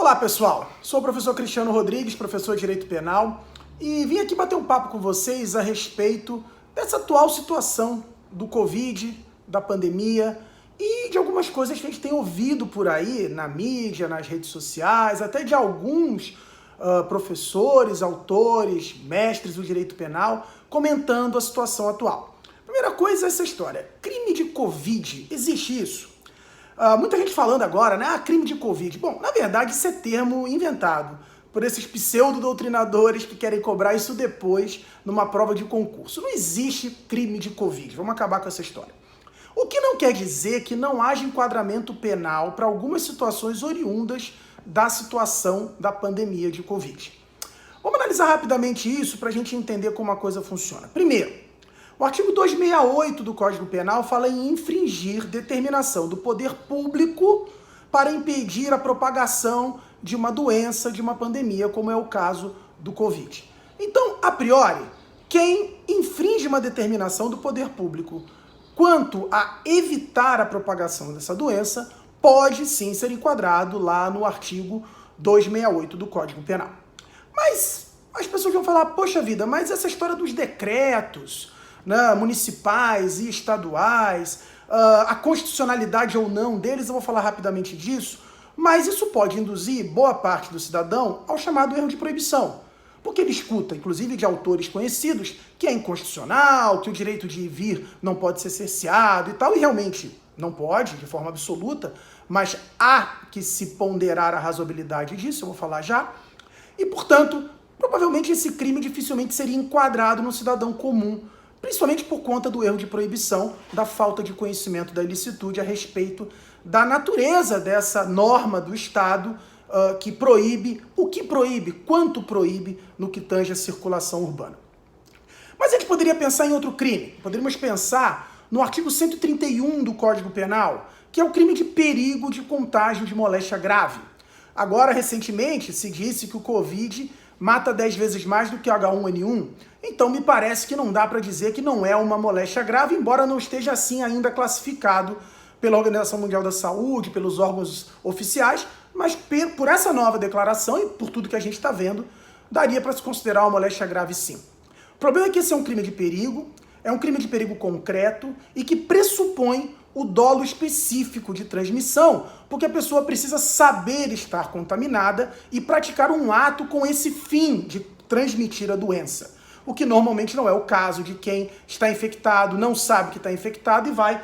Olá pessoal, sou o professor Cristiano Rodrigues, professor de Direito Penal, e vim aqui bater um papo com vocês a respeito dessa atual situação do Covid, da pandemia e de algumas coisas que a gente tem ouvido por aí na mídia, nas redes sociais, até de alguns professores, autores, mestres do direito penal comentando a situação atual. Primeira coisa é essa história, crime de Covid, existe isso? Muita gente falando agora, né? Crime de Covid. Bom, na verdade, isso é termo inventado por esses pseudo-doutrinadores que querem cobrar isso depois numa prova de concurso. Não existe crime de Covid. Vamos acabar com essa história. O que não quer dizer que não haja enquadramento penal para algumas situações oriundas da situação da pandemia de Covid. Vamos analisar rapidamente isso para a gente entender como a coisa funciona. Primeiro, o artigo 268 do Código Penal fala em infringir determinação do poder público para impedir a propagação de uma doença, de uma pandemia, como é o caso do Covid. Então, a priori, quem infringe uma determinação do poder público quanto a evitar a propagação dessa doença pode sim ser enquadrado lá no artigo 268 do Código Penal. Mas as pessoas vão falar, poxa vida, mas essa história dos decretos, né, municipais e estaduais, a constitucionalidade ou não deles, eu vou falar rapidamente disso, mas isso pode induzir boa parte do cidadão ao chamado erro de proibição, porque ele escuta, inclusive de autores conhecidos, que é inconstitucional, que o direito de ir e vir não pode ser cerceado e tal, e realmente não pode, de forma absoluta, mas há que se ponderar a razoabilidade disso, eu vou falar já, e portanto, provavelmente esse crime dificilmente seria enquadrado no cidadão comum, principalmente por conta do erro de proibição, da falta de conhecimento da ilicitude a respeito da natureza dessa norma do Estado que proíbe, o que proíbe, quanto proíbe no que tange a circulação urbana. Mas a gente poderia pensar em outro crime, poderíamos pensar no artigo 131 do Código Penal, que é o crime de perigo de contágio de moléstia grave. Agora, recentemente, se disse que o Covid mata 10 vezes mais do que o H1N1, então me parece que não dá para dizer que não é uma moléstia grave, embora não esteja assim ainda classificado pela Organização Mundial da Saúde, pelos órgãos oficiais, mas por essa nova declaração e por tudo que a gente está vendo, daria para se considerar uma moléstia grave sim. O problema é que esse é um crime de perigo concreto e que pressupõe o dolo específico de transmissão, porque a pessoa precisa saber estar contaminada e praticar um ato com esse fim de transmitir a doença. O que normalmente não é o caso de quem está infectado, não sabe que está infectado e vai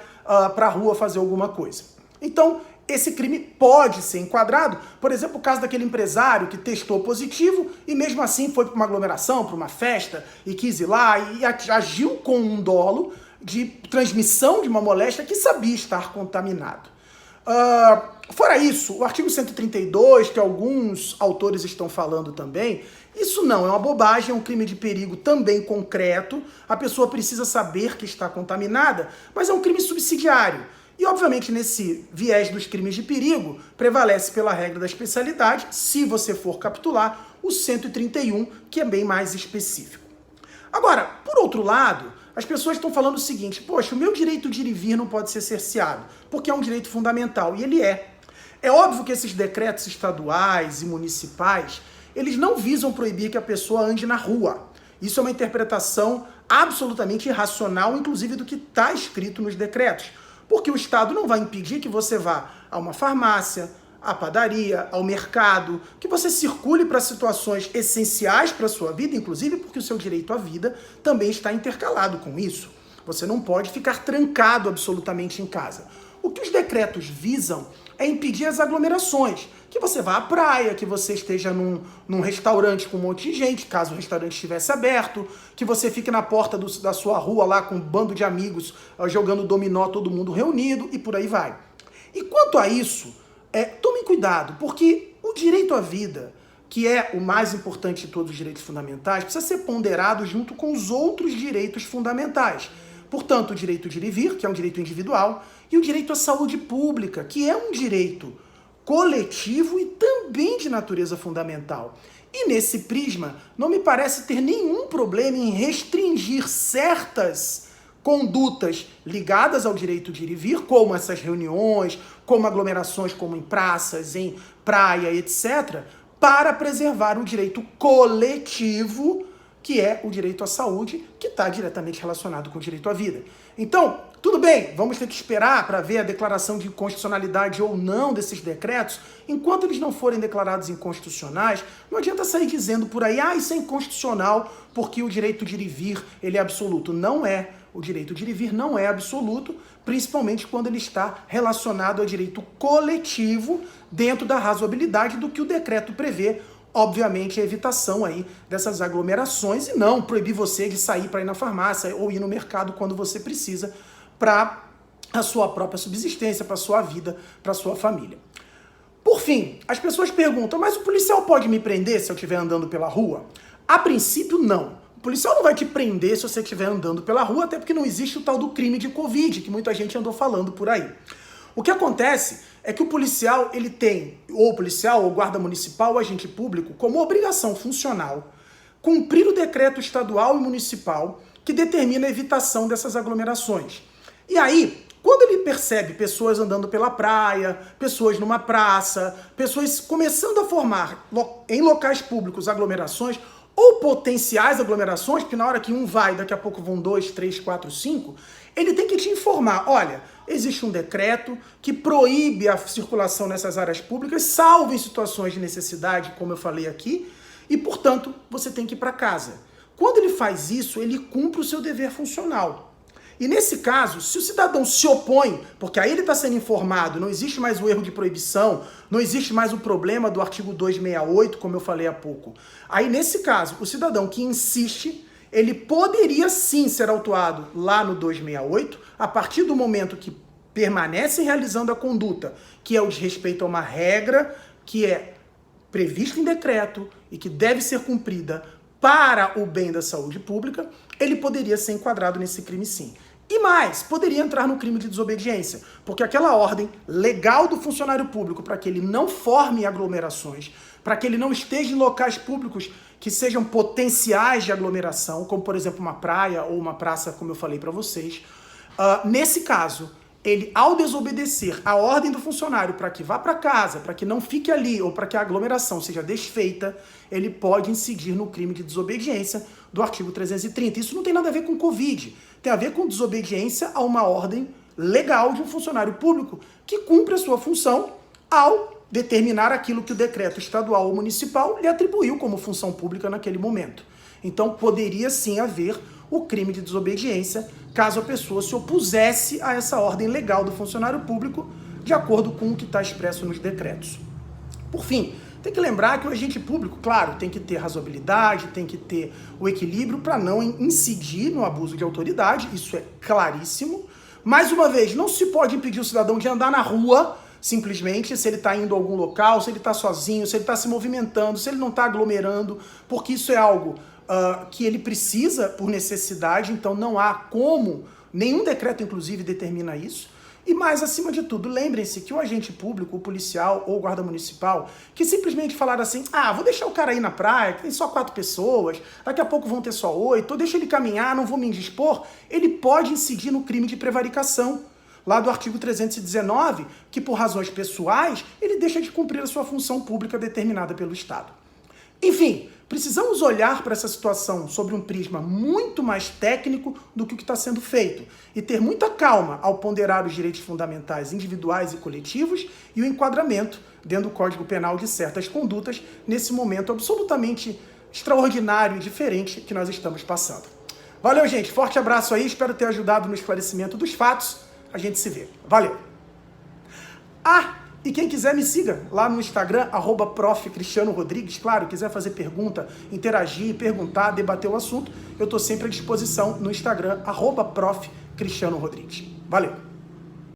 para a rua fazer alguma coisa. Então, esse crime pode ser enquadrado, por exemplo, o caso daquele empresário que testou positivo e mesmo assim foi para uma aglomeração, para uma festa e quis ir lá e agiu com um dolo de transmissão de uma moléstia que sabia estar contaminado. Fora isso, o artigo 132, que alguns autores estão falando também, isso não é uma bobagem, é um crime de perigo também concreto, a pessoa precisa saber que está contaminada, mas é um crime subsidiário. E, obviamente, nesse viés dos crimes de perigo, prevalece pela regra da especialidade, se você for capitular, o 131, que é bem mais específico. Agora, por outro lado, as pessoas estão falando o seguinte, poxa, o meu direito de ir e vir não pode ser cerceado, porque é um direito fundamental, e ele é. É óbvio que esses decretos estaduais e municipais, eles não visam proibir que a pessoa ande na rua. Isso é uma interpretação absolutamente irracional, inclusive do que está escrito nos decretos. Porque o Estado não vai impedir que você vá a uma farmácia, à padaria, ao mercado, que você circule para situações essenciais para a sua vida, inclusive porque o seu direito à vida também está intercalado com isso. Você não pode ficar trancado absolutamente em casa. O que os decretos visam é impedir as aglomerações, que você vá à praia, que você esteja num restaurante com um monte de gente, caso o restaurante estivesse aberto, que você fique na porta da sua rua lá com um bando de amigos jogando dominó, todo mundo reunido e por aí vai. E quanto a isso, tomem cuidado, porque o direito à vida, que é o mais importante de todos os direitos fundamentais, precisa ser ponderado junto com os outros direitos fundamentais. Portanto, o direito de ir e vir, que é um direito individual, e o direito à saúde pública, que é um direito coletivo e também de natureza fundamental. E nesse prisma, não me parece ter nenhum problema em restringir certas condutas ligadas ao direito de ir e vir, como essas reuniões, como aglomerações como em praças, em praia, etc., para preservar o direito coletivo, que é o direito à saúde, que está diretamente relacionado com o direito à vida. Então, tudo bem, vamos ter que esperar para ver a declaração de inconstitucionalidade ou não desses decretos. Enquanto eles não forem declarados inconstitucionais, não adianta sair dizendo por aí, isso é inconstitucional porque o direito de ir e vir ele é absoluto. Não é. O direito de ir e vir não é absoluto, principalmente quando ele está relacionado ao direito coletivo dentro da razoabilidade do que o decreto prevê. Obviamente, a evitação aí dessas aglomerações e não proibir você de sair para ir na farmácia ou ir no mercado quando você precisa para a sua própria subsistência, para a sua vida, para a sua família. Por fim, as pessoas perguntam, mas o policial pode me prender se eu estiver andando pela rua? A princípio, não. O policial não vai te prender se você estiver andando pela rua, até porque não existe o tal do crime de Covid, que muita gente andou falando por aí. O que acontece é que o policial, ele tem, ou policial, ou guarda municipal, ou agente público, como obrigação funcional, cumprir o decreto estadual e municipal que determina a evitação dessas aglomerações. E aí, quando ele percebe pessoas andando pela praia, pessoas numa praça, pessoas começando a formar em locais públicos aglomerações, ou potenciais aglomerações, porque na hora que um vai, daqui a pouco vão 2, 3, 4, 5, ele tem que te informar, olha, existe um decreto que proíbe a circulação nessas áreas públicas, salvo em situações de necessidade, como eu falei aqui, e, portanto, você tem que ir para casa. Quando ele faz isso, ele cumpre o seu dever funcional. E nesse caso, se o cidadão se opõe, porque aí ele está sendo informado, não existe mais o erro de proibição, não existe mais o problema do artigo 268, como eu falei há pouco. Aí, nesse caso, o cidadão que insiste, ele poderia sim ser autuado lá no 268, a partir do momento que permanece realizando a conduta, que é o desrespeito a uma regra que é prevista em decreto e que deve ser cumprida para o bem da saúde pública, ele poderia ser enquadrado nesse crime sim. E mais, poderia entrar no crime de desobediência, porque aquela ordem legal do funcionário público para que ele não forme aglomerações, para que ele não esteja em locais públicos que sejam potenciais de aglomeração, como por exemplo uma praia ou uma praça, como eu falei para vocês, nesse caso, ele, ao desobedecer a ordem do funcionário para que vá para casa, para que não fique ali, ou para que a aglomeração seja desfeita, ele pode incidir no crime de desobediência do artigo 330. Isso não tem nada a ver com Covid, tem a ver com desobediência a uma ordem legal de um funcionário público que cumpre a sua função ao determinar aquilo que o decreto estadual ou municipal lhe atribuiu como função pública naquele momento. Então, poderia sim haver o crime de desobediência, caso a pessoa se opusesse a essa ordem legal do funcionário público, de acordo com o que está expresso nos decretos. Por fim, tem que lembrar que o agente público, claro, tem que ter razoabilidade, tem que ter o equilíbrio para não incidir no abuso de autoridade, isso é claríssimo. Mais uma vez, não se pode impedir o cidadão de andar na rua, simplesmente, se ele está indo a algum local, se ele está sozinho, se ele está se movimentando, se ele não está aglomerando, porque isso é algo que ele precisa por necessidade, então não há como, nenhum decreto inclusive determina isso. E mais acima de tudo, lembrem-se que o agente público, o policial ou o guarda municipal, que simplesmente falaram assim, vou deixar o cara aí na praia, que tem só 4 pessoas, daqui a pouco vão ter só 8, ou deixa ele caminhar, não vou me indispor, ele pode incidir no crime de prevaricação, lá do artigo 319, que por razões pessoais, ele deixa de cumprir a sua função pública determinada pelo Estado. Enfim, precisamos olhar para essa situação sobre um prisma muito mais técnico do que o que está sendo feito e ter muita calma ao ponderar os direitos fundamentais individuais e coletivos e o enquadramento dentro do Código Penal de certas condutas nesse momento absolutamente extraordinário e diferente que nós estamos passando. Valeu, gente. Forte abraço aí. Espero ter ajudado no esclarecimento dos fatos. A gente se vê. Valeu! E quem quiser me siga lá no Instagram, @Prof. Cristiano Rodrigues. Claro, quiser fazer pergunta, interagir, perguntar, debater o assunto, eu estou sempre à disposição no Instagram, @Prof. Cristiano Rodrigues. Valeu!